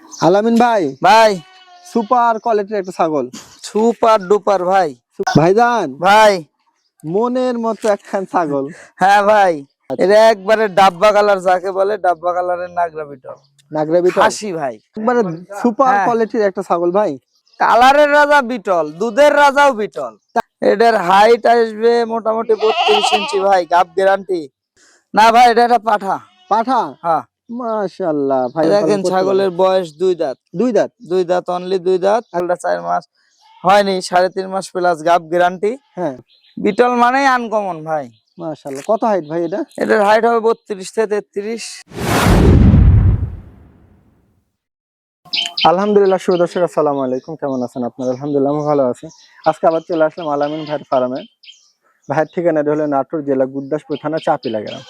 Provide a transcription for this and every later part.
আলামিন ভাই, ভাই সুপার কোয়ালিটির একটা ছাগল। সুপার ডুপার ভাই। ভাইজান, ভাই মনের মতো একখান ছাগল। হ্যাঁ ভাই, আচ্ছা, এটা একবারে ডাব্বা কালার, যাকে বলে ডাব্বা কালারের নাগরা বিটল নাগরা বিটল খাসি ভাই। একবারে সুপার হ্যাঁ, কোয়ালিটির একটা ছাগল ভাই। কালারের রাজা বিটল, দুধের রাজাও বিটল। এটার হাইট আসবে মোটামুটি 32 ইঞ্চি ভাই, গাব গ্যারান্টি। না ভাই, এটা একটা পাঠা। পাঠা, হ্যাঁ, মাশাআল্লাহ ভাই, পালন দেখেন করতে পারে। ছাগলের বয়স 2 দাঁত। দুই দাঁত। 2 দাঁত, অনলি 2 দাঁত। আলটা 4 মাস হয়নি, 3.5 মাস প্লাস গাব গ্যারান্টি। হ্যাঁ, বিটল মানেই আনকমন ভাই। মাশাআল্লাহ। কত হাইট ভাই এটা? এটার হাইট হবে 32 থেকে 33। আলহামদুলিল্লাহ, শুভ দর্শক, আসসালামু আলাইকুম। কেমন আছেন আপনারা? আলহামদুলিল্লাহ আমি ভালো আছি। আজকে আবার চলে আসলাম আলামিন ভাইয়ের ফার্মে। ভাইয়ের ঠিকানাটা হলো নাটোর জেলা গুরদাসপুর থানা চাপিলা গ্রাম।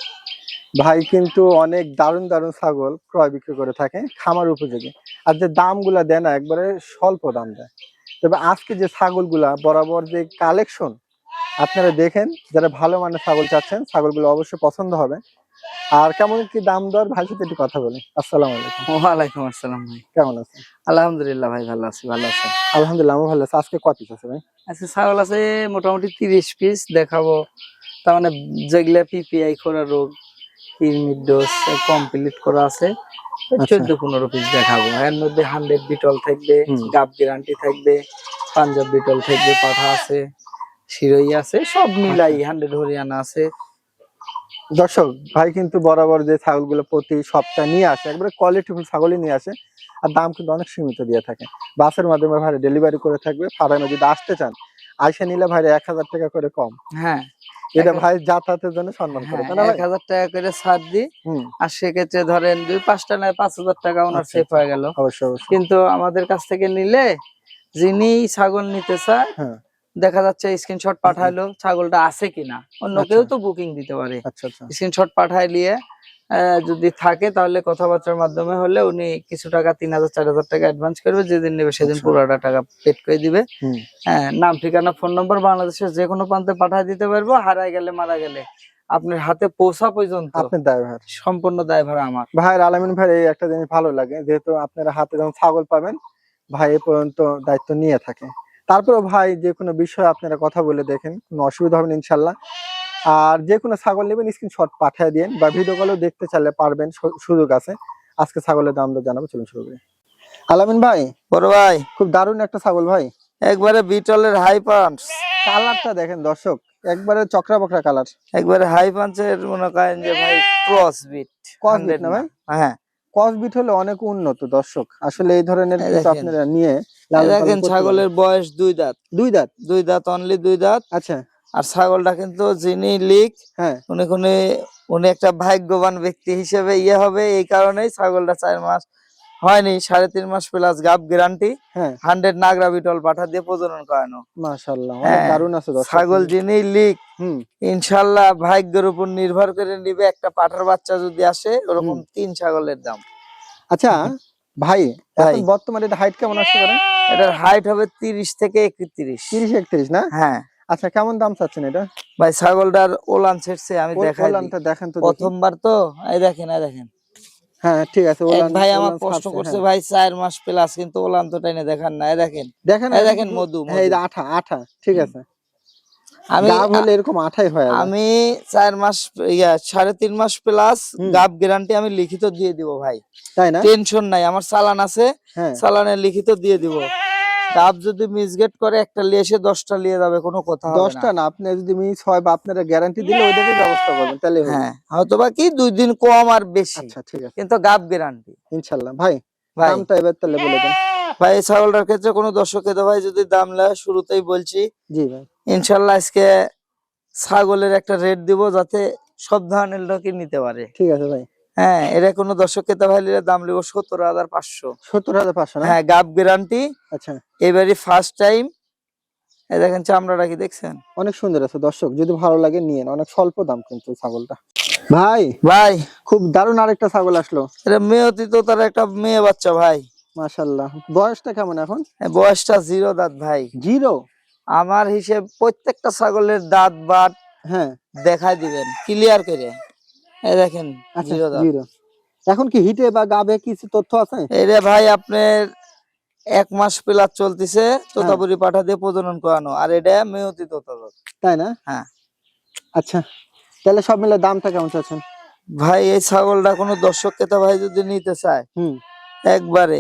ভাই কিন্তু অনেক দারুণ দারুণ ছাগল ক্রয় বিক্রি করে থাকে, খামার উপযোগী। আর যে দামগুলা দেয় না, একবারে স্বল্প দাম দেয়। তবে আজকে যে ছাগলগুলা বরাবর যে কালেকশন, আপনারা দেখেন, যারা ভালো মানের ছাগল চাচ্ছেন, ছাগলগুলো অবশ্যই পছন্দ হবে। আর কেমন কি দাম দর, ভাই সাথে একটু কথা বলি। আসসালামু আলাইকুম। ওয়ালাইকুম আসসালাম ভাই। কেমন আছেন? আলহামদুলিল্লাহ ভাই, ভালো আছি। ভালো আছেন? আলহামদুলিল্লাহ আমি ভালো আছি। আজকে কয় পিস আছে ভাই? আচ্ছা, ছাগল আছে মোটামুটি 30 পিস দেখাবো। তার মানে যেগুলা পিপিআই করা রোগ, কিডনি ডোজ কমপ্লিট করা আছে, আচ্ছা। 14-15 পিস দেখাবো। এর মধ্যে 100 বিটল থাকবে, গাব গ্যারান্টি থাকবে, পাঞ্জাব বিটল থাকবে, পাঠা আছে, শিরোই আছে, সব মিলাই 100 হরিয়ানা আছে। দর্শক, ভাই কিন্তু বরাবর যে ছাগলগুলো প্রতি সপ্তাহে নিয়ে আসে, একবারে কোয়ালিটিফুল ছাগলই নিয়ে আসে। আর দাম কিন্তু অনেক সীমিত দিয়ে থাকে। বাসের মাধ্যমে ভাই ডেলিভারি করে থাকবে। ফার্মে যদি আসতে চান, আইসা নিলে ভাই 1000 টাকা করে কম। হ্যাঁ, এটা ভাই যাতায়াতের জন্য সম্মান করে, হ্যাঁ, তাই না ভাই? 1000 টাকা করে ছাড় দিই। হুম। আর সেক্ষেত্রে ধরেন 2-5টা নয় 5000 টাকা ওনার আচ্ছা সেভ আচ্ছা, হয়ে গেল। অবশ্যই অবশ্যই। কিন্তু আমাদের কাছ থেকে নিলে, যিনি ছাগল নিতে চায়, হ্যাঁ। দেখা যাচ্ছে স্ক্রিনশট পাঠাইলো ছাগলটা আছে কিনা, অন্য আচ্ছা কেউ তো বুকিং দিতে পারে। আচ্ছা আচ্ছা। স্ক্রিনশট পাঠাই নিয়ে যদি থাকে, তাহলে কথাবার্তার মাধ্যমে হলে উনি কিছু টাকা 3000-4000 টাকা অ্যাডভান্স করবে, যেদিন নেবে সেদিন আচ্ছা। পুরোটা টাকা পেড করে দিবে। হুম। হ্যাঁ, নাম ঠিকানা ফোন নম্বর বাংলাদেশের যে কোনো প্রান্তে পাঠিয়ে দিতে পারবো। হারাই গেলে, মারা গেলে, আপনার হাতে পৌঁছা পর্যন্ত আপনার ড্রাইভার। সম্পূর্ণ দায়ভার আমার। ভাই আলামিন ভাই এই একটা জিনিস ভালো লাগে, যেহেতু আপনারা হাতে যখন ছাগল পাবেন, ভাই এ পর্যন্ত দায়িত্ব নিয়ে থাকে। তারপরে ভাই যে কোনো বিষয়ে আপনারা কথা বলে দেখেন, কোনো অসুবিধা হবে না ইনশাল্লাহ। আর যে কোনো ছাগল নেবেন, স্ক্রিনশট পাঠিয়ে দিন, বা ভিডিও কলেও দেখতে চাইলে পারবেন, সুযোগ আছে। আজকে ছাগলের দাম দর জানাবো, চলুন শুরু করি। আলামিন ভাই, বড় ভাই, খুব দারুণ একটা ছাগল ভাই। একবারে বিটলের হাই পাঞ্চ। কালারটা দেখেন দর্শক, একবারে চকরা বকরা কালার। একবারে হাই পাঞ্চের মনে করেন যে ভাই ক্রস বিট। ক্রস বিট না ভাই? হ্যাঁ, ক্রস বিট হলে অনেক উন্নত দর্শক। আসলে এই ধরনের কিন্তু দেখেন, আপনারা নিয়ে লালন পালন দেখেন করতে পারেন। ছাগলের বয়স 2 দাঁত। দুই দাঁত? 2 দাঁত, অনলি 2 দাঁত। আচ্ছা। আর ছাগলটা কিন্তু যিনি লিক, হ্যাঁ। উনি উনি একটা ভাগ্যবান ব্যক্তি হিসেবে ইয়ে হবে। এই কারণেই ছাগলটা 4 মাস হয়নি, 3.5 মাস প্লাস গাব গ্যারান্টি। হ্যাঁ। 100 নাগরা বিটল পাঠা দিয়ে প্রজনন করানো। মাশাআল্লাহ, অনেক হ্যাঁ, দারুণ আছে দর্শক। ছাগল যিনি লিক, হুম। ইনশাল্লাহ ভাগ্যের উপর নির্ভর করে নিবে। একটা পাঠার বাচ্চা যদি আসে, ওরকম 3 ছাগলের দাম। আচ্ছা ভাই, ভাই, এখন বর্তমানে এটা হাইট কেমন আসতে পারে? এটার হাইট হবে 30 থেকে 31। 30-31 না? হ্যাঁ আচ্ছা, কেমন দাম চাচ্ছেন এটা? ভাই, ছাগলটার ওলান ছেড়ছে, আমি দেখাই দিই। ওলানটা দেখেন তো দেখি। প্রথমবার তো, এই দেখেন, এই দেখেন। হ্যাঁ ঠিক আছে, এক ওলান ভাই আমার ওলান কষ্ট ছাড়ছে, করছে হ্যাঁ। ভাই 4 মাস প্লাস, কিন্তু ওলান তো টাইনে দেখান না। এই দেখেন, দেখেন এই দেখেন মধু, হ্যাঁ, এই মধু। যে আঠা আঠা, ঠিক আছে। আমি গাব হলে এরকম আঠাই হয় যায়। আমি 4 মাস, 3.5 মাস প্লাস গাব গ্যারান্টি আমি লিখিত দিয়ে দিব ভাই। তাই না? টেনশন নাই, আমার চালান আছে, হ্যাঁ। চালানে লিখিত দিয়ে দিব। গাব যদি মিসগেট করে, একটা লিয়ে এসে 10টা লিয়ে যাবে, কোনো কথা হবে না। 10টা না, আপনি যদি মিস হয় বা আপনারা গ্যারান্টি দিলে ওইটাকে ব্যবস্থা করবেন, তাহলে হবে। হ্যাঁ, হয়তো বা কি 2 দিন কম আর বেশি। আচ্ছা ঠিক আছে, কিন্তু গাব গ্যারান্টি ইনশাআল্লাহ। ভাই ভাই। দামটা এবার তাহলে বলে দেন। ভাই, এই ছাগলটার ক্ষেত্রে কোনো দর্শক খেতে ভাই যদি দাম নেয়, শুরুতেই বলছি জি ভাই। ইনশাল্লাহ আজকে ছাগলের একটা রেট দিব, যাতে সব ধরনের লোকই নিতে পারে। ঠিক আছে ভাই। হ্যাঁ, এটা কোনো দর্শক খেতে ভাই নিলে দাম নিব 17,500। 17,500 না? হ্যাঁ, গাব গ্যারান্টি। আচ্ছা। এবারই ফার্স্ট টাইম। এই দেখেন চামড়াটা কি দেখছেন? অনেক সুন্দর আছে দর্শক, যদি ভালো লাগে নিয়েন, অনেক স্বল্প দাম কিন্তু ছাগলটা। ভাই ভাই, খুব দারুণ আরেকটা ছাগল আসলো। এটা মেয়তি তো, তার একটা মেয়ে বাচ্চা ভাই। মাশাআল্লাহ, বয়সটা কেমন এখন? বয়সটা 0 দাঁত ভাই। 0? আমার হিসেব প্রত্যেকটা ছাগলের দাঁত বাট হ্যাঁ, দেখাই দিবেন ক্লিয়ার করে। এই দেখেন, আচ্ছা 0 দাঁত। 0। এখন কি হিটে বা গাবে কিছু তথ্য আছে? এটা ভাই আপনার 1 মাস প্লাস চলতেছে, তোতাপুরি পাঠা দিয়ে প্রজনন করানো, আর এটা মেয়তি তোতাপুরি। তাই না? হ্যাঁ। আচ্ছা, তাহলে সব মিলে দামটা কেমন চাচ্ছেন? ভাই এই ছাগলটা কোনো দর্শক ক্রেতা ভাই যদি নিতে চায়, হুম। একবারে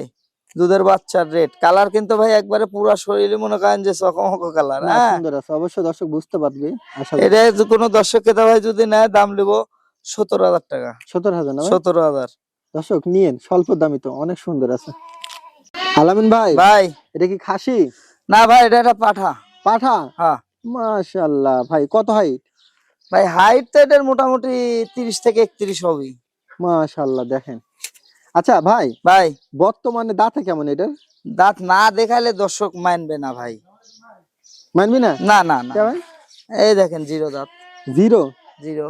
দুধের বাচ্চার রেট, কালার কিন্তু ভাই একবারে পুরা শরীরে মনে করেন যে চকমক কালার। না, হ্যাঁ, সুন্দর আছে, অবশ্যই দর্শক বুঝতে পারবে আশা করি। এটা যে কোনো দর্শক ক্রেতা ভাই যদি নেয়, দাম নেবো 17,000 টাকা। 17,000 না ভাই? 17,000। দর্শক নিয়েন, স্বল্প দামি তো, অনেক সুন্দর আছে। আলামিন ভাই, ভাই এটা কি খাসি? না ভাই, এটা একটা পাঠা। পাঠা? হ্যাঁ মাশাআল্লাহ ভাই, কত হাইট? ভাই, হাইট তো এটার মোটামুটি 30 থেকে 31 হবেই। মাশাআল্লাহ, দেখেন। আচ্ছা ভাই, ভাই বর্তমানে দাঁতে কেমন এটার? দাঁত না দেখাইলে দর্শক মানবে না ভাই। মানবি না? না না না, কে ভাই? এই দেখেন জিরো দাঁত। জিরো? জিরো।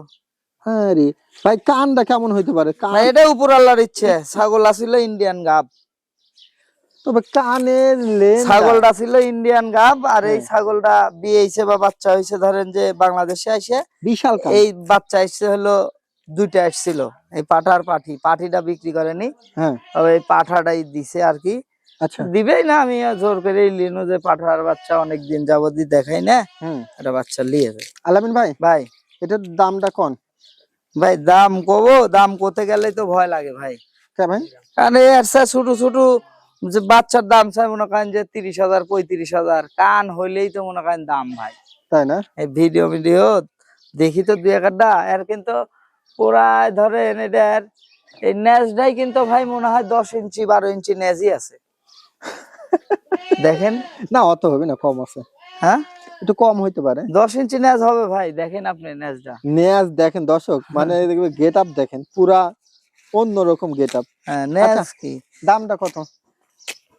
আরে ভাই, কানটা কেমন হইতে পারে? কান? ভাই এটা উপর আল্লাহর ইচ্ছে। ছাগল আছিল ইন্ডিয়ান গাব। তবে কানের লেন ছাগলটা ছিল ইন্ডিয়ান গাব, আর এই হ্যাঁ। ছাগলটা বিয়ে হইছে বা বাচ্চা হইছে ধরেন যে বাংলাদেশে আইসে। বিশাল কান। এই বাচ্চা আসছে হলো দুইটা আসছিল, এই পাঠার পাঠি। পাঠিটা বিক্রি করেনি, হ্যাঁ। তবে এই পাঠাটাই দিছে আর কি। আচ্ছা। দিবেই না, আমি জোর করে লিনো যে পাঠার বাচ্চা অনেকদিন যাবতই দেখাই না, হুম। এটা বাচ্চা লিয়ে যায়। আলামিন ভাই, ভাই এটার দামটা কোন? ভাই দাম কবো, দাম করতে গেলে তো ভয় লাগে ভাই। কে ভাই? কারণ এই আচ্ছা ছোট ছোট যে বাচ্চার দাম চাই মনে করেন যে 30,000 35,000, কান হইলেই তো মনে করেন দাম ভাই। তাই না? এই ভিডিও দেখি তো দুই একটা, এর কিন্তু প্রায় ধরেন এটার এই নেজটাই কিন্তু ভাই মনে হয় 10 ইঞ্চি 12 ইঞ্চি নেজই আছে। দেখেন। না, অত হবে না, কম আছে। হ্যাঁ, একটু কম হইতে পারে। 10 ইঞ্চি নেজ হবে ভাই, দেখেন আপনি নেজটা। নেজ দেখেন দর্শক, মানে গেট আপ দেখেন, পুরা অন্যরকম গেট আপ। হ্যাঁ, নেজ কি দামটা কত?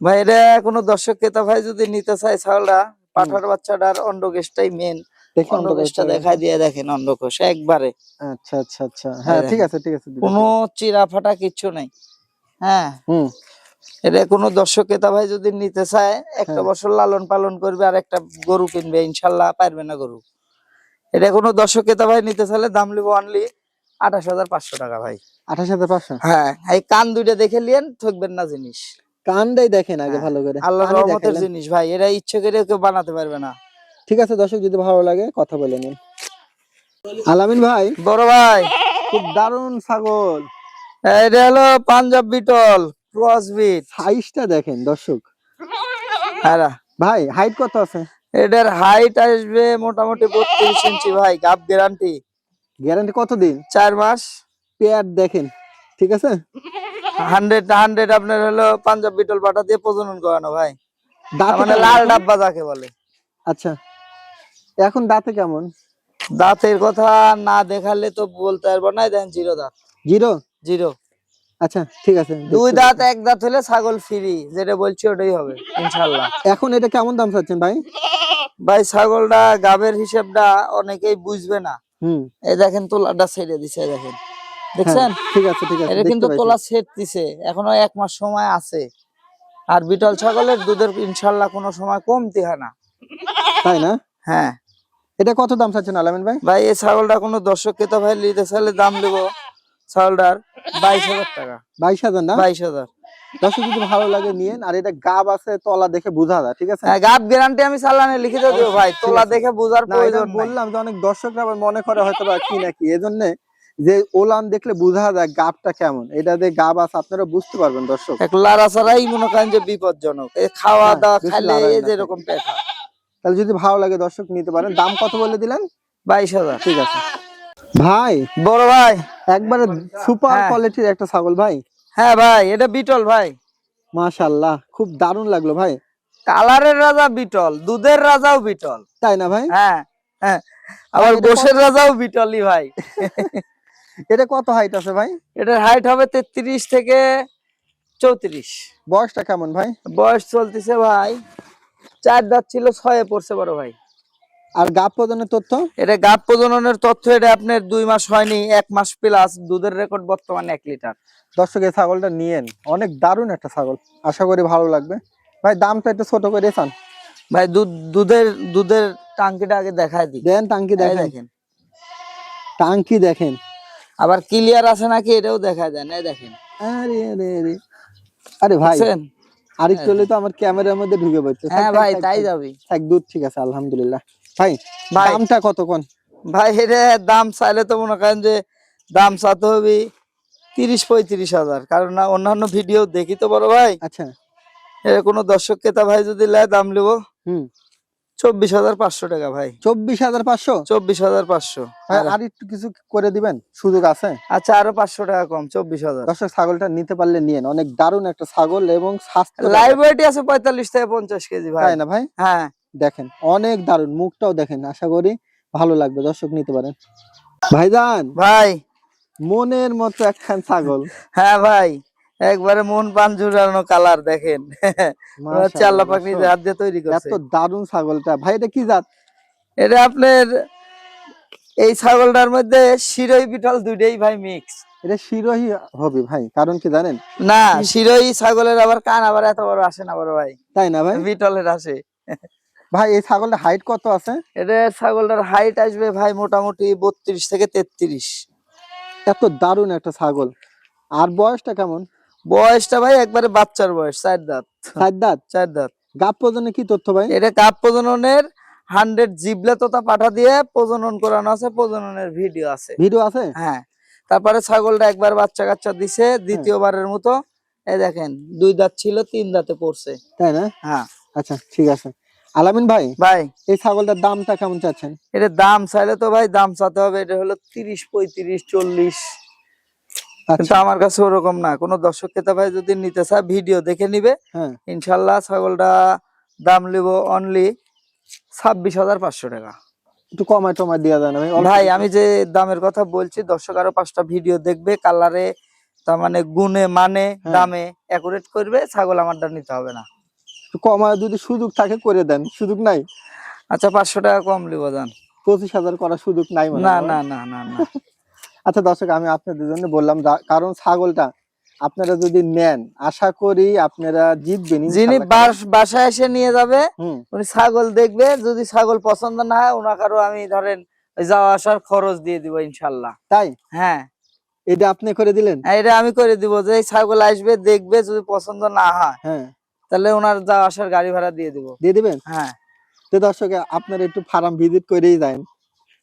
ভাই এটা কোনো দর্শক ক্রেতা ভাই যদি নিতে চায়, ছাগলটা পাঠার বাচ্চাটার অন্ডকোষটাই মেন। দেখি অন্ডকোষটা দেখাই দিয়ে দেখেন, অন্ডকোষ একবারে। আচ্ছা আচ্ছা আচ্ছা, হ্যাঁ ঠিক আছে ঠিক আছে। কোনো চিরা ফাটা কিচ্ছু নাই। হ্যাঁ, হুম। এটা কোনো দর্শক ক্রেতা ভাই যদি নিতে চায়, একটা বছর লালন পালন করবে আর একটা গরু কিনবে, ইনশাল্লাহ পারবে না গরু। এটা কোনো দর্শক ক্রেতা ভাই নিতে চাইলে দাম লিবো অনলি 28,500 টাকা ভাই। 28,500? হ্যাঁ, এই কান দুইটা দেখে লিয়েন, ঠকবেন না জিনিস। কানটাই দেখেন আগে ভালো করে, আল্লাহর রহমতের জিনিস ভাই, এরা ইচ্ছে করে কেউ বানাতে পারবে না। ঠিক আছে দর্শক, যদি ভালো লাগে কথা বলে নিন। আলামিন ভাই, বড় ভাই, খুব দারুণ ছাগল। এটা হলো পাঞ্জাব বিটল ক্রস বিট। সাইজটা দেখেন দর্শক। হ্যাঁ ভাই, হাইট কত আছে? এটার হাইট আসবে মোটামুটি 32 ইঞ্চি ভাই, গাব গ্যারান্টি। গ্যারান্টি কতদিন? 4 মাস। পেয়ার দেখেন, ঠিক আছে। 100 আপনার হলো পাঞ্জাব বিটল পাঠা দিয়ে প্রজনন করানো ভাই, দাঁতে মানে কেমন লাল এখন? ডাব্বা যাকে বলে। আচ্ছা, এখন দাঁতে কেমন? দাঁতের কথা না দেখালে তো বলতে পারবো না, দেখেন জিরো দাঁত। জিরো? জিরো। আচ্ছা ঠিক আছে। 2 দাঁত 1 দাঁত হলে ছাগল ফ্রি, যেটা বলছি ওটাই হবে ইনশাল্লাহ। এখন এটা কেমন দাম চাচ্ছেন ভাই? ভাই ছাগলটা গাবের হিসাবটা অনেকেই বুঝবে না। হুম। এই দেখেন তোলাটা ছেড়ে দিছে, দেখেন, দেখছেন? ঠিক আছে ঠিক আছে, এটা কিন্তু তোলা সেট দিছে, এখনো 1 মাস সময় আছে। আর বিটল ছাগলের দুধের ইনশাল্লাহ কোনো সময় কমতি হয় না। তাই না? হ্যাঁ। এটা কত দাম চাচ্ছেন আলামিন ভাই? ভাই এই ছাগলটা কোনো দর্শক ক্রেতা ভাই নিতে চাইলে দাম দেবো ছাগলটার 22,000 টাকা। 22,000 না? 22,000। দর্শক যদি ভালো লাগে নিয়েন, আর এটা গাব আছে, তলা দেখে বোঝা যায়, ঠিক আছে। হ্যাঁ, গাব গ্যারান্টি আমি চালানে লিখিত দেব ভাই, তোলা দেখে বোঝার না, এটা প্রয়োজন নাই। বললাম যে অনেক দর্শকরা আবার মনে করে হয়তো বা কি নাকি, এজন্য যে ওলান দেখলে বোঝা যায় গাবটা কেমন, এটা যে গাব আছে আপনারা বুঝতে পারবেন দর্শক। এক লারা ছাড়াই মনে করেন যে বিপজ্জনক, এই খাওয়া দাওয়া বেশি খাইলে লাড়াই এই না। যেরকম পেটা। তাহলে যদি ভালো লাগে দর্শক নিতে পারেন। দাম কত বলে দিলেন? 22,000। ঠিক আছে ভাই, বড় ভাই, একবারে সুপার হ্যাঁ। কোয়ালিটির একটা ছাগল ভাই। হ্যাঁ ভাই, এটা বিটল ভাই। মাশাআল্লাহ, খুব দারুণ লাগলো ভাই। কালারের রাজা বিটল, দুধের রাজাও বিটল। তাই না ভাই? হ্যাঁ হ্যাঁ, আবার এটা গোশের রাজাও বিটলই ভাই। এটা কত হাইট আছে ভাই? এটার হাইট হবে 33 থেকে 34। বয়সটা কেমন ভাই? বয়স চলতেছে ভাই 4 দাঁত ছিল, 6-এ পড়ছে বড় ভাই। আর গাব প্রদানের তথ্য? এটা গাব প্রজননের তথ্য, এটা আপনার 2 মাস হয়নি, 1 মাস প্লাস, দুধের রেকর্ড বর্তমানে 1 লিটার। দর্শক এই ছাগলটা নিয়েন, অনেক দারুণ একটা ছাগল, আশা করি ভালো লাগবে। ভাই দামটা একটু ছোট করে চান ভাই, দুধের টাঙ্কিটা আগে দেখায় দিই। দেন, টাঙ্কি দেখেন, দেখেন, টাঙ্কি দেখেন। আবার ক্লিয়ার আছে নাকি এটাও দেখা যায় না, এই দেখেন। আরে আরে আরে আরে ভাই, বুঝছেন? আরেকটু হলে তো আমার ক্যামেরার মধ্যে ঢুকে পড়ছে। হ্যাঁ ভাই, তাই যাবে। থাক দুধ ঠিক আছে আলহামদুলিল্লাহ। ভাই ভাই দামটা কত কোন? ভাই এটা দাম চাইলে তো মনে করেন যে দাম চাতে হবে 30-35 হাজার, কারণ না অন্যান্য ভিডিও দেখি তো বড় ভাই। আচ্ছা। কোনো দর্শক ক্রেতা ভাই যদি লেয় দাম নেবো হুম 24,500 টাকা ভাই। 24,500? 24,500। ভাই আর একটু কিছু করে দিবেন, সুযোগ আছে? আচ্ছা, আরো 500 টাকা কম, 24,000। দর্শক ছাগলটা নিতে পারলে নিয়েন, অনেক দারুণ একটা ছাগল এবং স্বাস্থ্য। লাইভ ওয়েট আছে 45 থেকে 50 কেজি ভাই। তাই না ভাই? হ্যাঁ দেখেন অনেক দারুণ, মুখটাও দেখেন, আশা করি ভালো লাগবে, দর্শক নিতে পারেন। ভাইজান ভাই। মনের মতো একখান ছাগল। হ্যাঁ ভাই, একবারে মন প্রাণ জুড়ানো কালার দেখেন। হচ্ছে আল্লাহ পাক নিজে হাত দিয়ে তৈরি করছে। এত দারুণ ছাগলটা ভাই, এটা কি জাত? এটা আপনার এই ছাগলটার মধ্যে শিরোই বিটল দুইটাই ভাই মিক্স। এটা শিরোহী হবে ভাই, কারণ কি জানেন? না, শিরোই ছাগলের আবার কান আবার এত বড় আসে না বড় ভাই। তাই না ভাই? বিটলের আসে। ভাই এই ছাগলটা হাইট কত আছে? এটা ছাগলটার হাইট আসবে ভাই মোটামুটি 32 থেকে 33। এত দারুণ একটা ছাগল। আর বয়সটা কেমন? বয়সটা ভাই একবারে বাচ্চার বয়স, 4 দাঁত। 4 দাঁত? 4 দাঁত। গাব প্রজননে কি তথ্য ভাই? এটা গাব প্রজননের 100 জিবলে তোতা পাঠা দিয়ে প্রজনন করানো আছে, প্রজননের ভিডিও আছে। ভিডিও আছে? হ্যাঁ। তারপরে ছাগলটা একবার বাচ্চা কাচ্চা দিছে দ্বিতীয়বারের মতো। এই দেখেন 2 দাঁত ছিল 3 দাঁতে পড়ছে। তাই না? হ্যাঁ। আচ্ছা ঠিক আছে। আলামিন ভাই, ভাই এই ছাগলটার দামটা কেমন চাচ্ছেন? এটা দাম চাইলে তো ভাই দাম চাতে হবে, এটা হলো 30, 35, 40। কিন্তু আচ্ছা আমার কাছে ওরকম না। কোনো দর্শক ক্রেতা ভাই যদি নিতে চায় ভিডিও দেখে নিবে, হ্যাঁ, ইনশাল্লাহ ছাগলটা দাম লিব অনলি 26,500 টাকা। একটু কমায় টমায় দেওয়া যায় না ভাই? ভাই আমি যে দামের কথা বলছি, দর্শক আরো 5টা ভিডিও দেখবে, কালারে তার মানে গুণে মানে হ্যাঁ। দামে একুরেট করবে, ছাগল আমারটা নিতে হবে না। একটু কমায় যদি সুযোগ থাকে করে দেন, সুযোগ নাই? আচ্ছা 500 টাকা কম লিব যান। 25,000 করার সুযোগ নাই মনে না হয়? না না না না। আচ্ছা দর্শক, আমি আপনাদের জন্য বললাম কারণ ছাগলটা আপনারা যদি নেন আশা করি আপনারা জিতবেন যিনি ইনশাআল্লাহ। বাসায় এসে নিয়ে যাবে হুম উনি ছাগল দেখবে, যদি ছাগল পছন্দ না হয় ওনাকারও আমি ধরেন ওই যাওয়া আসার খরচ দিয়ে দিব ইনশাল্লাহ। তাই? হ্যাঁ, এটা আপনি করে দিলেন? এটা আমি করে দিব, যে এই ছাগল আসবে দেখবে, যদি পছন্দ না হয় হ্যাঁ, তাহলে ওনার যাওয়া আসার গাড়ি ভাড়া দিয়ে দিব। দিয়ে দিবেন? হ্যাঁ। তো দর্শক আপনারা একটু ফার্ম ভিজিট করেই যান,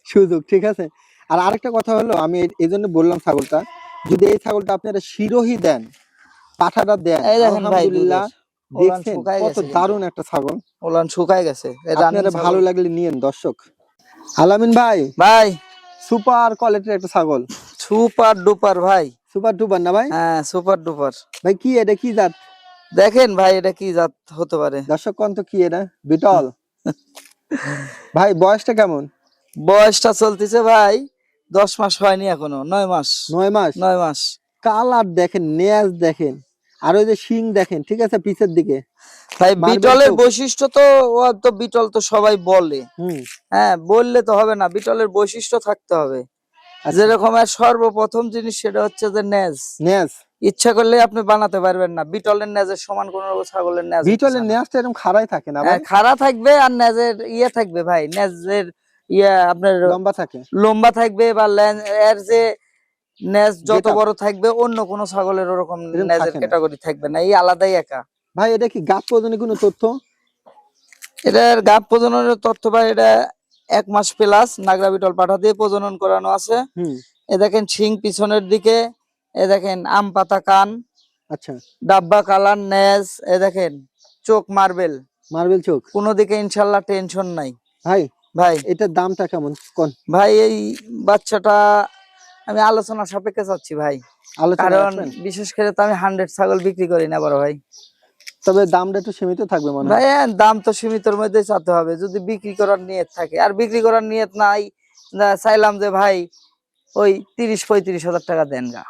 সুযোগ, ঠিক আছে? আর আরেকটা কথা হলো, আমি এই জন্য বললাম ছাগলটা, যদি এই ছাগলটা আপনারা শিরোহী দেন, পাঠাটা দেন, এই দেখেন ভাই, আলহামদুলিল্লাহ ওলান দেখছেন শুকায় কত গেছে কিন্তু। দারুণ একটা ছাগল। ওলান শুকায় গেছে। আপনারা ভালো লাগলে নিয়েন দর্শক। আলামিন ভাই, ভাই সুপার কোয়ালিটির একটা ছাগল। সুপার ডুপার ভাই। সুপার ডুপার না ভাই? হ্যাঁ সুপার ডুপার। ভাই কি এটা, কি জাত? দেখেন ভাই এটা কি জাত হতে পারে। দর্শক কোন তো কি এটা, বিটল? ভাই বয়সটা কেমন? বয়সটা চলতেছে ভাই 10 মাস হয়নি এখনো, 9 মাস। 9 মাস? 9 মাস। কালার দেখেন, নেজ দেখেন, আর ওই যে শিং দেখেন, ঠিক আছে, পিছের দিকে। ভাই মার্বেল বিটলের চোখ। বৈশিষ্ট্য তো, ও তো বিটল তো সবাই বলে। হুম হ্যাঁ, বললে তো হবে না, বিটলের বৈশিষ্ট্য থাকতে হবে। আচ্ছা। যেরকম আর সর্বপ্রথম জিনিস সেটা হচ্ছে যে নেজ। নেজ ইচ্ছা করলে আপনি বানাতে পারবেন না, বিটলের নেজের সমান কোন ছাগলের নেজ। বিটলের নেজটা এরকম খাড়াই থাকে না ভাই? খাড়া থাকবে আর নেজের ইয়ে থাকবে ভাই, নেজের ইয়ে আপনার লম্বা থাকে। লম্বা থাকবে, বা এর যে নেজ যত Getup। বড় থাকবে অন্য কোন ছাগলের ওরকম এরকম নেজের থাকে না। ক্যাটাগরি থাকবে না, এই আলাদাই একা। ভাই এটা কি গাছ প্রজননে কোনো তথ্য? এটার গাব প্রজননের তথ্য ভাই, এটা 1 মাস প্লাস নাগরা বিটল পাঠা দিয়ে প্রজনন করানো আছে। হুম এ দেখেন শিং পিছনের দিকে, এ দেখেন আম পাতা কান, আচ্ছা, ডাব্বা কালার নেজ, এ দেখেন চোখ মার্বেল, মার্বেল চোখ। কোনো দিকে ইনশাল্লাহ টেনশন নাই। ভাই ভাই এটার দামটা কেমন কোন? ভাই এই বাচ্চাটা আমি আলোচনা সাপেক্ষে চাচ্ছি ভাই, আলোচনা কারণ রাখবেন? বিশেষ করে তো আমি 100 ছাগল বিক্রি করি না বড় ভাই। তবে দামটা একটু সীমিত থাকবে মনে হয়। ভাই দাম তো সীমিতর মধ্যে চাতে হবে, যদি বিক্রি করার নিয়ত থাকে। আর বিক্রি করার নিয়ত নাই, চাইলাম যে ভাই ওই 30-35 হাজার টাকা দেন গা,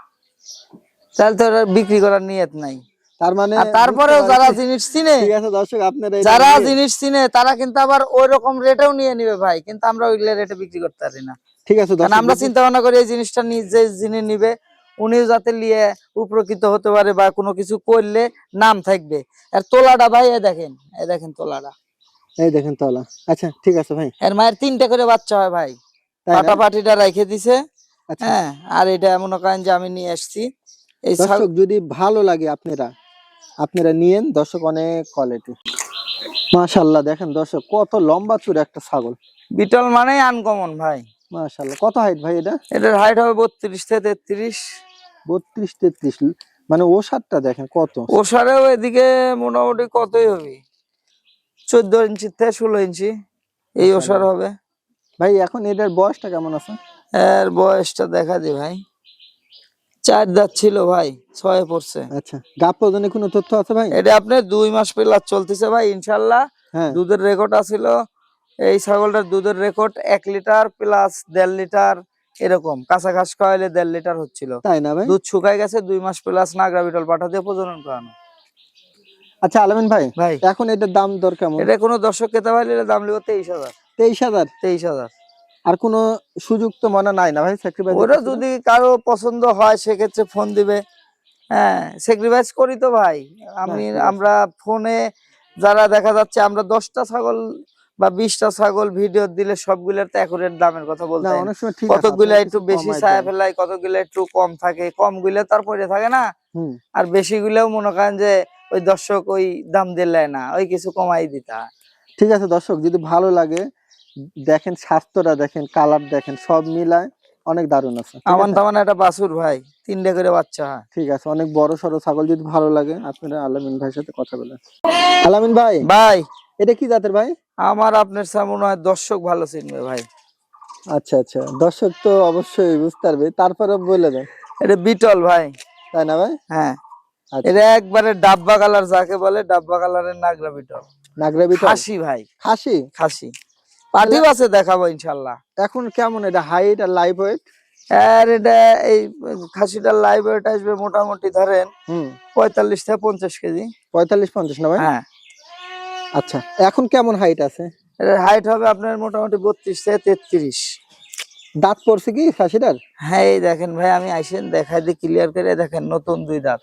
তাহলে তো আর বিক্রি করার নিয়ত নাই। তার মানে আর তারপরেও যারা জিনিস চিনে, ঠিক আছে দর্শক, আপনারা যারা জিনিস চিনে তারা কিন্তু আবার ওই রকম রেটেও নিয়ে নিবে ভাই, কিন্তু আমরা ওই রেটে বিক্রি করতে পারি না। ঠিক আছে কারণ দর্শক, আমরা চিন্তা ভাবনা করি এই জিনিসটা যে যিনি নিবে উনিও যাতে নিয়ে উপকৃত হতে পারে, বা কোনো কিছু করলে নাম থাকবে। আর তোলাটা ভাই এই দেখেন তোলাটা, এই দেখেন তলা। আচ্ছা ঠিক আছে ভাই। এর মায়ের 3টে করে বাচ্চা হয় ভাই, তাই না? পাটা পাটিটা রেখে দিছে। আচ্ছা হ্যাঁ, আর এটা মনে করেন যে আমি নিয়ে আসছি এই দর্শক যদি ভালো লাগে আপনারা নিয়েন দর্শক, অনেক কোয়ালিটি। মাশাআল্লাহ দেখেন দর্শক কত লম্বা চূড়া একটা ছাগল। বিটল মানে আনকমন ভাই। মাশাআল্লাহ, কত হাইট ভাই এটা? এটার হাইট হবে 32 থেকে 33। 32-33, মানে ওসারটা দেখেন কত। ওসারেও এদিকে মোটামুটি কতই হবে, 14 ইঞ্চি থেকে 16 ইঞ্চি এই ওসার মাশাআল্লাহ। হবে। ভাই এখন এটার বয়সটা কেমন আছে? এর বয়সটা দেখা দি ভাই, 4 দাঁত ছিল ভাই, 6 পড়ছে। আচ্ছা, গাব প্রজনে কোনো তথ্য আছে ভাই? এটা আপনার 2 মাস প্লাস চলতেছে ভাই ইনশাল্লাহ। হ্যাঁ দুধের রেকর্ড আছিল, এই ছাগলটার দুধের রেকর্ড 1 লিটার প্লাস 1.5 লিটার, এরকম কাঁচা ঘাস খাওয়াইলে 1.5 লিটার হচ্ছিল। তাই না ভাই? দুধ শুকাই গেছে, 2 মাস প্লাস নাগরা বিটল পাঠা দিয়ে প্রজনন করানো। আচ্ছা আলামিন ভাই, ভাই এখন এটার দাম দর কেমন? এটা কোনো দর্শক ক্রেতা ভাই নিলে দাম লিব 23,000। 23,000? 23,000। আর কোনো সুযোগ তো মনে নাই না ভাই স্যাক্রিফাইস? ওরা যদি কারো পছন্দ হয় সেক্ষেত্রে ফোন দিবে। হ্যাঁ, স্যাক্রিফাইস করি তো ভাই আমি। ঠিক আছে। আমরা ফোনে যারা দেখা যাচ্ছে আমরা 10টা ছাগল বা 20টা ছাগল ভিডিও দিলে সবগুলোর তো অ্যাকুরেট দামের কথা বলতে না হয় না। অনেক সময় ঠিক আছে, কতগুলা আপনারা একটু কিছু বেশি কমায় ছায়া দেন। ফেলায়, কতগুলা একটু কম থাকে, কম গুলো তারপরে থাকে না। হুম, আর বেশি গুলোও মনে করেন যে ওই দর্শক ওই দাম দিলে না, ওই কিছু কমাই দিতা। ঠিক আছে দর্শক, যদি ভালো লাগে দেখেন, স্বাস্থ্যটা দেখেন, কালার দেখেন, সব মিলায় অনেক দারুণ আছে। ঠিক আমান আছে? তামান একটা বাছুর ভাই, 3টে করে বাচ্চা হয়। ঠিক আছে, অনেক বড় সড়ো ছাগল, যদি ভালো লাগে আপনারা আলামিন ভাইয়ের সাথে কথা বলেন। আলামিন ভাই, ভাই এটা কি জাতের ভাই? আমার আপনার মনে হয় দর্শক ভালো চিনবে ভাই। আচ্ছা আচ্ছা, দর্শক তো অবশ্যই বুঝতে পারবে, তারপরে বলে দেন। এটা বিটল ভাই। তাই না ভাই? হ্যাঁ, আচ্ছা, এটা একবারে ডাব্বা কালার যাকে বলে, ডাব্বা কালারের নাগরা বিটল। নাগরা বিটল খাসি ভাই, খাসি? খাসি। পার্টিও আছে, দেখাবো ইনশাল্লাহ। এখন কেমন এটা হাইট আর লাইভ ওয়েট? আর এটা এই খাসিটার লাইভ ওয়েট আসবে মোটামুটি ধরেন হুম, 45 থেকে 50 কেজি। 45-50 না ভাই? হ্যাঁ, আচ্ছা, এখন কেমন হাইট আছে? এটার হাইট হবে আপনার মোটামুটি 32 থেকে 33। দাঁত পড়ছে কি খাসিটার? হ্যাঁ, এই দেখেন ভাই, আমি আইসেন দেখাই দিই ক্লিয়ার করে, দেখেন নতুন 2 দাঁত।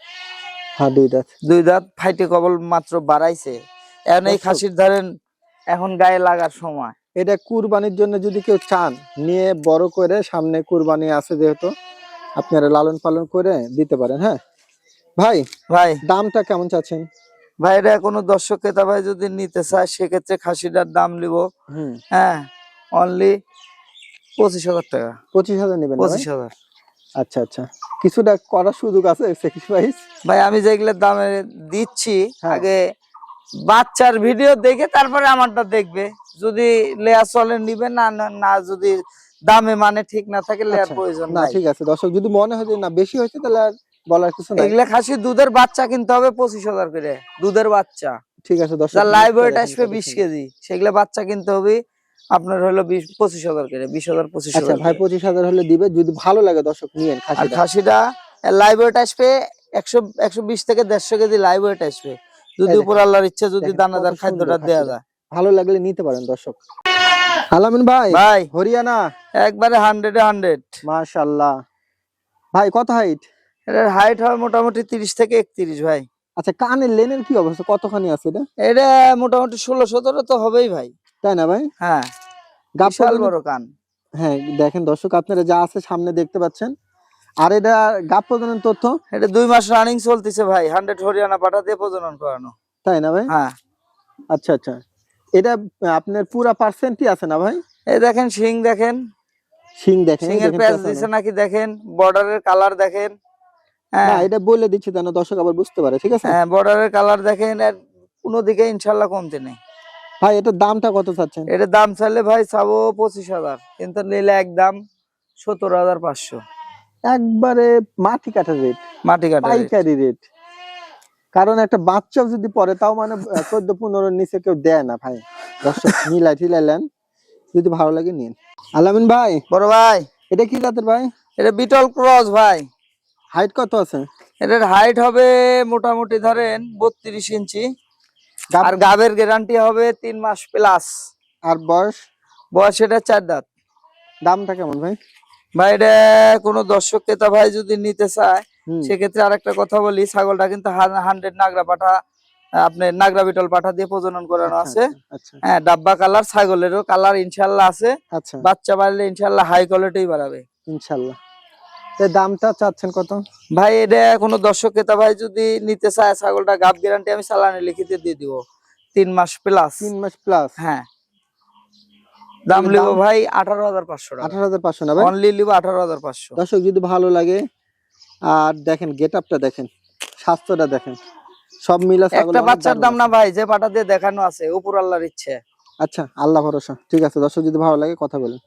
হ্যাঁ, 2 দাঁত। 2 দাঁত ফাইটে কবল মাত্র বাড়াইছে। এখন এই দর্শক, খাসির ধরেন এখন গায়ে লাগার সময়। এটা কুরবানির জন্য যদি কেউ চান, নিয়ে বড় করে, সামনে কুরবানি আছে যেহেতু, আপনারা লালন পালন করে দিতে পারেন। হ্যাঁ ভাই, ভাই দামটা কেমন চাচ্ছেন? ভাইরা কোনো দর্শক ক্রেতা ভাই যদি নিতে চায় সেক্ষেত্রে খাসিটার দাম নিব হুম, হ্যাঁ অনলি 25,000 টাকা। 25,000 নেবেন না ভাই? 25,000। আচ্ছা আচ্ছা, কিছুটা করার সুযোগ আছে স্যাক্রিফাইস? ভাই আমি যেগুলোর দামে দিচ্ছি হ্যাঁ। আগে বাচ্চার ভিডিও দেখে তারপরে আমারটা দেখবে, যদি লেয়া চলে নিবে, না না না, যদি দামে মানে ঠিক না থাকে লেয়ার আচ্ছা, প্রয়োজন না নাই। ঠিক আছে দর্শক, যদি মনে হয় যে না বেশি হয়েছে তাহলে আর বলার কিছু নাই। এগুলা খাসি দুধের বাচ্চা কিনতে হবে 25,000 করে, দুধের বাচ্চা। ঠিক আছে দর্শক, যার লাইভ ওয়েট দেখেন আসবে কত 20 সুন্দর। কেজি সেগুলা বাচ্চা কিনতে হবে আপনার হলো 25,000 করে, 20,000 আচ্ছা 25,000 ভাই, করে। 25,000 হলে দিবে, যদি ভালো লাগে দর্শক নিয়েন আর খাসিটা। খাসিটা লাইভ ওয়েট আসবে 120 থেকে 150 কেজি লাইভ ওয়েট আসবে, যদি এই উপর দেখেন, আল্লাহর ইচ্ছা যদি দেখেন কত দানাদার সুন্দর খাদ্যটা দেয়া খাসিটা। যায়। ভালো লাগলে নিতে পারেন দর্শক। আলামিন ভাই, ভাই হরিয়ানা। একবারে 100-এ 100। মাশাআল্লাহ। ভাই কত হাইট? এটার হাইট হয় মোটামুটি 30 থেকে 31 ভাই। আচ্ছা, কানের লেনের কি অবস্থা, কতখানি আছে এটা? এটা মোটামুটি 16-17 তো হবেই ভাই। তাই না ভাই? হ্যাঁ, গাব বিশাল প্রজনন? বড় কান। হ্যাঁ দেখেন দর্শক, আপনারা যা আছে সামনে দেখতে পাচ্ছেন। আর এটা গাব প্রজনন তথ্য? এটা 2 মাস রানিং চলতেছে ভাই, 100 হরিয়ানা পাঠা দিয়ে প্রজনন করানো। তাই না ভাই? হ্যাঁ, আচ্ছা আচ্ছা, এটা আপনার পুরা পার্সেন্টই আছে না ভাই? এই দেখেন শিং দেখেন, শিং দেখেন, এই শিং এর দেখেন প্যাচ পেঁচানো। দিছে নাকি দেখেন, বর্ডারের কালার দেখেন। না হ্যাঁ এটা বলে দিচ্ছি যেন দর্শক আবার বুঝতে পারে, ঠিক আছে? হ্যাঁ, বর্ডারের কালার দেখেন, আর কোনো দিকে ইনশাল্লাহ কমতে নেই। ভাই এটার দামটা কত চাচ্ছেন? এটার দাম চাইলে ভাই চাবো 25,000, কিন্তু নিলে একদম 17,500 একবারে মাটি কাটা রেট, মাটি কাটা rate। পাইকারি রেট। কারণ একটা বাচ্চাও যদি পড়ে তাও মানে 14-15 নিচে কেউ দেয় না ভাই। দর্শক মিলাই ঠিলাইলেন, যদি ভালো লাগে নিন। আলামিন ভাই, বড় ভাই এটা কি জাতের ভাই? এটা বিটল ক্রস ভাই। হাইট কত আছে? এটার হাইট হবে মোটামুটি ধরেন 32 ইঞ্চি। গাব- আর গাবের গ্যারান্টি হবে 3 মাস প্লাস। আর বয়স? বয়স এটা 4 দাঁত। দামটা কেমন ভাই? ভাই এটা কোনো দর্শক ক্রেতা ভাই যদি নিতে চায় হুম, সেক্ষেত্রে আরেকটা কথা বলি, ছাগলটা কিন্তু 100 নাগরা পাঠা, আপনার নাগরা বিটল পাঠা দিয়ে প্রজনন করানো আচ্ছা আছে। আচ্ছা হ্যাঁ, ডাব্বা কালার, ছাগলেরও কালার ইনশাল্লাহ আছে। আচ্ছা, বাচ্চা বাড়লে ইনশাল্লাহ হাই কোয়ালিটি বাড়াবে। ইনশাল্লাহ। এর দামটা চাচ্ছেন কত? ভাই এটা কোনো দর্শক ক্রেতা ভাই যদি নিতে চায়, ছাগলটা গাব গ্যারান্টি আমি চালানে লিখিতে দিয়ে দিব 3 মাস প্লাস। 3 মাস প্লাস। হ্যাঁ, দাম এই লিব দাম ভাই 18,500 টাকা। 18,500 না ভাই? অনলি লিব 18,500। দর্শক যদি ভালো লাগে, আর দেখেন গেটআপটা দেখেন, স্বাস্থ্যটা দেখেন, সব মিলা ছাগল একটা অনেক বাচ্চার দারুণ দাম আছে। না ভাই, যে পাটা দিয়ে দেখানো আছে উপর আল্লাহর ইচ্ছে। আচ্ছা, আল্লাহ ভরসা। ঠিক আছে দর্শক যদি ভালো লাগে কথা বলেন।